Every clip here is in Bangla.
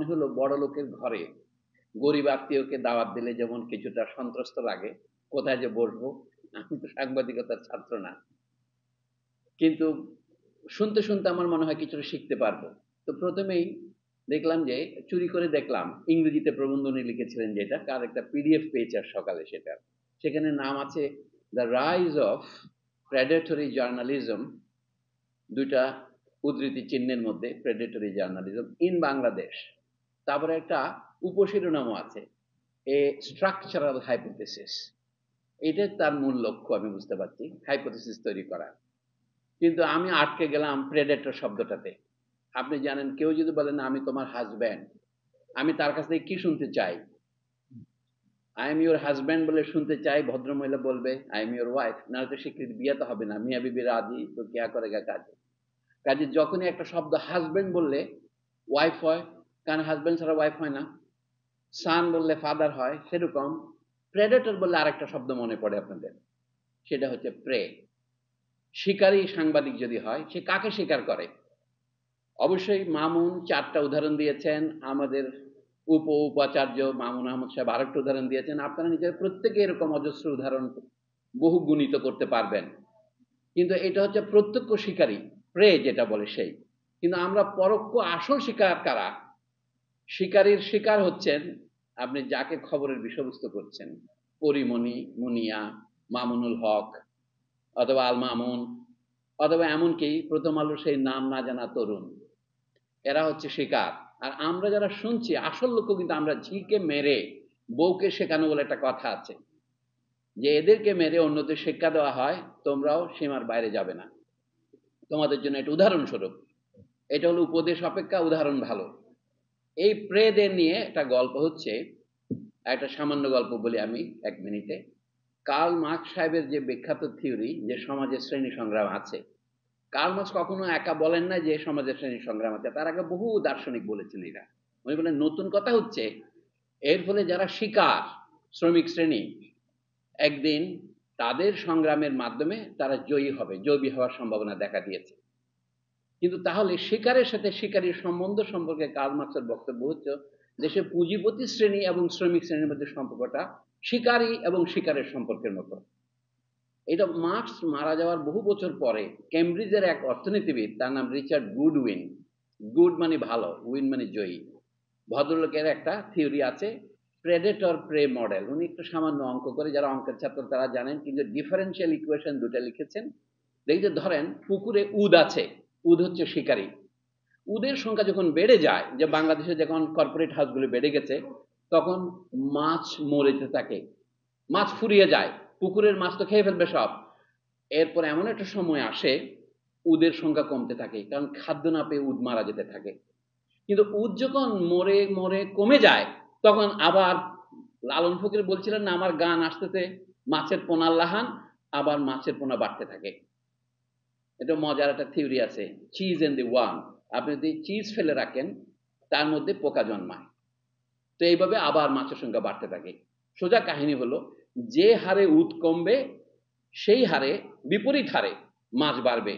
মনে হলো বড় লোকের ঘরে গরিব আত্মীয়কে দাওয়াত দিলে যেমন কিছুটা সন্ত্রস্ত লাগে, কোথায় যে বসবো। আমি তো সাংবাদিকতার ছাত্র না, কিন্তু শুনতে শুনতে আমার মনে হয় কিছুটা শিখতে পারবো। তো প্রথমেই দেখলাম যে চুরি করে দেখলাম ইংরেজিতে প্রবন্ধ উনি লিখেছিলেন, যেটা কার একটা পিডিএফ পেয়েছে আর সকালে সেটা, সেখানে নাম আছে দ্য রাইজ অফ প্রেডেটরি জার্নালিজম, দুইটা উদ্ধৃতি চিহ্নের মধ্যে প্রেডেটরি জার্নালিজম ইন বাংলাদেশ। তারপরে একটা উপশিরোনামও আছে, এ স্ট্রাকচারাল হাইপোথেসিস। এটা তার মূল লক্ষ্য, আমি বুঝতে পারছি, হাইপোথেসিস তৈরি করা। কিন্তু আমি আটকে গেলাম প্রেডেটর শব্দটাতে। আপনি জানেন, কেউ যদি বলেন আমি তোমার হাজব্যান্ড, আমি তার কাছ থেকে কি শুনতে চাই? আই এম ইউর হাজব্যান্ড বলে শুনতে চাই, ভদ্রমহিলা বলবে আই এম ইউর ওয়াইফ, নাহলে তো স্বীকৃতি, বিয়ে তো হবে না, মিয়া বিবি রাজি তো কেয়া করেগা কাজে। কাজে যখনই একটা শব্দ হাজব্যান্ড বললে ওয়াইফ হয়, কারণ হাজব্যান্ড ছাড়া ওয়াইফ হয় না। সান বললে ফাদার হয়, সেরকম প্রেডেটর বললে আরেকটা শব্দ মনে পড়ে আপনাদের, সেটা হচ্ছে প্রে। শিকারী সাংবাদিক যদি হয়, সে কাকে শিকার করে? অবশ্যই মামুন চারটা উদাহরণ দিয়েছেন, আমাদের উপাচার্য মামুন আহমদ সাহেব আরেকটা উদাহরণ দিয়েছেন, আপনারা নিজের প্রত্যেকে এরকম অজস্র উদাহরণ বহু গুণিত করতে পারবেন। কিন্তু এটা হচ্ছে প্রত্যক্ষ শিকারী, প্রে যেটা বলে সেই। কিন্তু আমরা পরোক্ষ আসল শিকার কারা? শিকারীর শিকার হচ্ছেন আপনি যাকে খবরের বিষয়বস্তু করছেন, পরিমণি, মুনিয়া, মামুনুল হক, অথবা আল মামুন, অথবা এমনকি প্রথম আলো সেই নাম না জানা তরুণ, এরা হচ্ছে শিকার। আর আমরা যারা শুনছি আসল লক্ষ্য কিন্তু আমরা ঝিকে মেরে বউকে শেখানো বলে একটা কথা আছে, যে এদেরকে মেরে অন্যদের শিক্ষা দেওয়া হয় তোমরাও সীমার বাইরে যাবে না। তোমাদের জন্য এটা উদাহরণস্বরূপ, এটা হলো উপদেশ অপেক্ষা উদাহরণ ভালো। এই প্রেদের নিয়ে একটা গল্প হচ্ছে, একটা সামান্য গল্প বলি আমি 1 মিনিটে। কার্ল মার্কস সাহেবের যে বিখ্যাত থিওরি যে সমাজের শ্রেণী সংগ্রাম আছে, কার্ল মার্কস কখনো একা বলেন না যে সমাজের শ্রেণী সংগ্রাম আছে, তার আগে বহু দার্শনিক বলেছেন এরা। উনি বলেন নতুন কথা হচ্ছে এর ফলে যারা শিকার, শ্রমিক শ্রেণী, একদিন তাদের সংগ্রামের মাধ্যমে তারা জয়ী হবে, জয়ী হওয়ার সম্ভাবনা দেখা দিয়েছে। কিন্তু তাহলে শিকারের সাথে শিকারীর সম্বন্ধ সম্পর্কে কার্ল মার্কসের বক্তব্য হচ্ছে দেশে পুঁজিপতি শ্রেণী এবং শ্রমিক শ্রেণীর মধ্যে সম্পর্কটা শিকারী এবং শিকারের সম্পর্কের মতো। এটা মার্কস মারা যাওয়ার বহু বছর পরে কেমব্রিজের এক অর্থনীতিবিদ, তার নাম রিচার্ড গুডউইন, গুড মানে ভালো, উইন মানে জয়ী, ভদ্রলোকের একটা থিওরি আছে প্রেডেটর প্রে মডেল। উনি একটু সামান্য অঙ্ক করে, যারা অঙ্কের ছাত্র তারা জানেন, কিন্তু ডিফারেন্সিয়াল ইকুয়েশন দুটো লিখেছেন। দেখতে ধরেন পুকুরে উদ আছে, উদ হচ্ছে শিকারী। উদের সংখ্যা যখন বেড়ে যায়, যে বাংলাদেশে যখন কর্পোরেট হাউসগুলো বেড়ে গেছে, তখন মাছ মরে থাকে, মাছ ফুরিয়ে যায়, পুকুরের মাছ তো খেয়ে ফেলবে সব। এরপর এমন একটা সময় আসে উদের সংখ্যা কমতে থাকে, কারণ খাদ্য না পেয়ে উদ মারা যেতে থাকে। কিন্তু উদ যখন মরে মরে কমে যায়, তখন আবার লালন ফকির বলছিলেন না, আমার গান আসতেছে মাছের পোনার লাহান, আবার মাছের পোনা বাড়তে থাকে। এটা মজার একটা থিওরি আছে, চিজ এন্ড দি ওয়ার্ম। আপনি যদি চিজ ফেলে রাখেন, তার মধ্যে পোকা জন্মায়। তো এইভাবে আবার মাছের সংখ্যা বাড়তে থাকে। সোজা কাহিনী হলো, যে হারে উদ কমবে সেই হারে, বিপরীত হারে মাছ বাড়বে।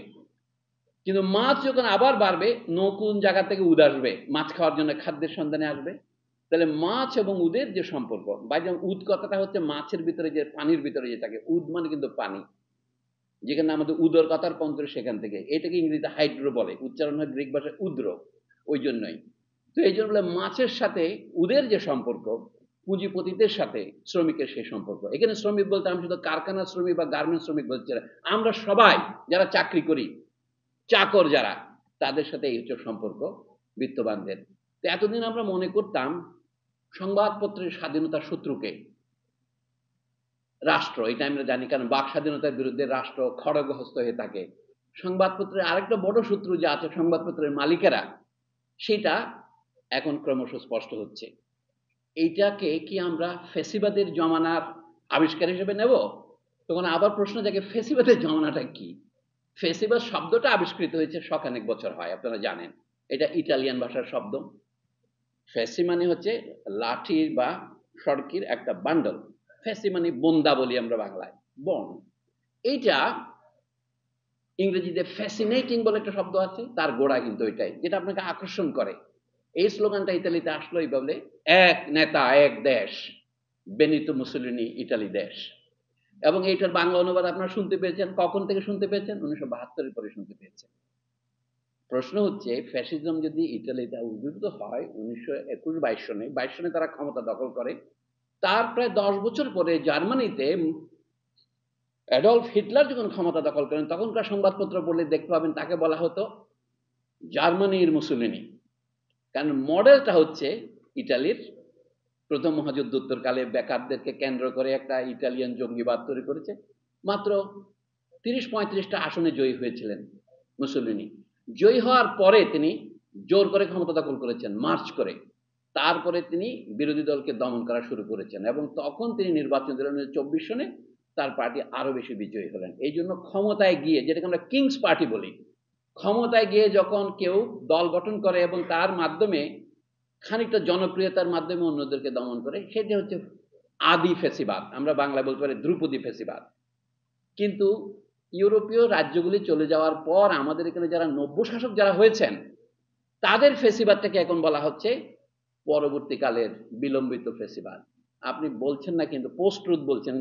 কিন্তু মাছ যখন আবার বাড়বে, নতুন জায়গা থেকে উদ আসবে, মাছ খাওয়ার জন্য খাদ্যের সন্ধানে আসবে। তাহলে মাছ এবং উদের যে সম্পর্ক, বা যেমন উদ কথাটা হচ্ছে মাছের ভিতরে যে পানির ভিতরে যে থাকে, উদ মানে কিন্তু পানি, যেখানে আমাদের উদর কথার পন্ত্র, সেখান থেকে। এটাকে ইংরেজিতে হাইড্রো বলে, উচ্চারণ হয় গ্রিক ভাষায় উদ্র, ওই জন্যই। তো এই জন্য মাছের সাথে উদের যে সম্পর্ক, পুঁজিপতিদের সাথে শ্রমিকের সেই সম্পর্ক। এখানে শ্রমিক বলতে আমি শুধু কারখানা শ্রমিক বা গার্মেন্টস শ্রমিক বলছি না, আমরা সবাই যারা চাকরি করি, চাকর যারা, তাদের সাথে এই হচ্ছে সম্পর্ক বিত্তবানদের। তো এতদিন আমরা মনে করতাম সংবাদপত্রের স্বাধীনতার শত্রুকে রাষ্ট্র, এটা আমরা জানি, কারণ বাক স্বাধীনতার বিরুদ্ধে রাষ্ট্র খড়গহস্ত হয়ে থাকে। সংবাদপত্রের আরেকটা বড় শত্রু যে আছে সংবাদপত্রের মালিকেরা, সেটা এখন ক্রমশ স্পষ্ট হচ্ছে। এইটাকে কি আমরা ফেসিবাদের জমানার আবিষ্কার হিসেবে নেব? তখন আবার প্রশ্ন জাগে, ফেসিবাদের জমানাটা কি? ফেসিবাদ শব্দটা আবিষ্কৃত হয়েছে শখানেক বছর হয়, আপনারা জানেন। এটা ইটালিয়ান ভাষার শব্দ। ফেসি মানে হচ্ছে লাঠির বা সড়কির একটা বান্ডল, ফেসি মানে বন্দা বলি আমরা বাংলায়, বন। এইটা ইংরেজিতে ফ্যাসিনেটিং বলে একটা শব্দ আছে, তার গোড়া কিন্তু ওইটাই, যেটা আপনাকে আকর্ষণ করে। এই স্লোগানটা ইতালিতে আসলো এইভাবে, এক নেতা এক দেশ, বেনিতো মুসোলিনি ইটালি দেশ। এবং এইটার বাংলা অনুবাদ আপনারা শুনতে পেয়েছেন, কখন থেকে শুনতে পেয়েছেন? 1972 পরে শুনতে পেয়েছেন। প্রশ্ন হচ্ছে, ফ্যাসিজম যদি ইটালিতে উদ্ভূত হয় 1921-22 সনে, 22 সনে তারা ক্ষমতা দখল করে, তার প্রায় 10 বছর পরে জার্মানিতে অ্যাডলফ হিটলার যখন ক্ষমতা দখল করেন, তখনকার সংবাদপত্র পড়লে দেখতে পাবেন তাকে বলা হতো জার্মানির মুসোলিনি। কারণ মডেলটা হচ্ছে ইটালির প্রথম মহাযুদ্ধোত্তরকালে বেকারদেরকে কেন্দ্র করে একটা ইটালিয়ান জঙ্গিবাদ তৈরি করেছে। মাত্র 30-35টা আসনে জয়ী হয়েছিলেন মুসোলিনি। জয়ী হওয়ার পরে তিনি জোর করে ক্ষমতা দখল করেছেন, মার্চ করে। তারপরে তিনি বিরোধী দলকে দমন করা শুরু করেছেন এবং তখন তিনি নির্বাচন দিলেন 1924 সনে। তার পার্টি আরো বেশি বিজয়ী হলেন। এই জন্য ক্ষমতায় গিয়ে, যেটাকে আমরা কিংস পার্টি বলি, ক্ষমতায় গিয়ে যখন কেউ দল গঠন করে এবং তার মাধ্যমে খানিকটা জনপ্রিয়তার মাধ্যমে অন্যদেরকে দমন করে, সেটা হচ্ছে আদি ফ্যাসিবাদ। আমরা বাংলায় বলতে পারি ধ্রুপদী ফ্যাসিবাদ। কিন্তু ইউরোপীয় রাজ্যগুলি চলে যাওয়ার পর আমাদের এখানে যারা নব্য শাসক যারা হয়েছেন, তাদের ফ্যাসিবাদটাকে এখন বলা হচ্ছে পরবর্তীকালের বিলম্বিত ফ্যাসিবাদ। আপনি বলছেন না কিন্তু পোস্ট ট্রুথ বলছেন,